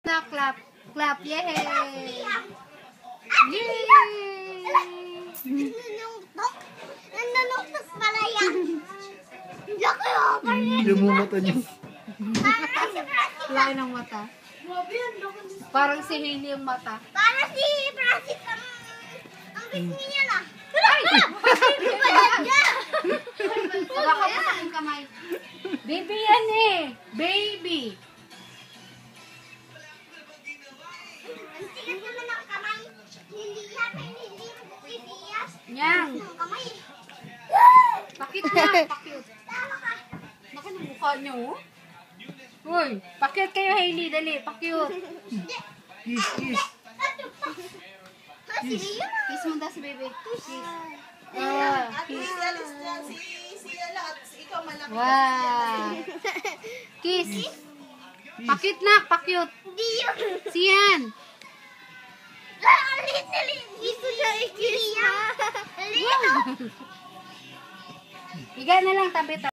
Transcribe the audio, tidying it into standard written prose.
Clap, clap, yay! Yay! Nanunuktok pala yan. Laki o, Yung mga mata niyo. Laki ng mata. Parang si Hailey yung mata. Para si Francis ang pisngi niya na. Ay! Baka mo sa aking kamay. Baby yan eh! Baby! Ang sikat naman ng kamay. Hindi yan, hindi titiyas. Nyang! Ang kamay. Pakit na! Pakit! Tama ka. Laki ng mukha niyo oh. Uy! Pakit kayo Hailey! Dali! Pakit! Kiss, kiss. Si Rio na. Kiss mo daw si baby. Kiss. At Kiss. alis na si Ella at ikaw malaki. Wow! Kiss! Pakit na! Pakit! Hindi yun. Siyan! Ang liit na liit. Gusto siya i-kiss na. Ang liit. Higa na lang tabi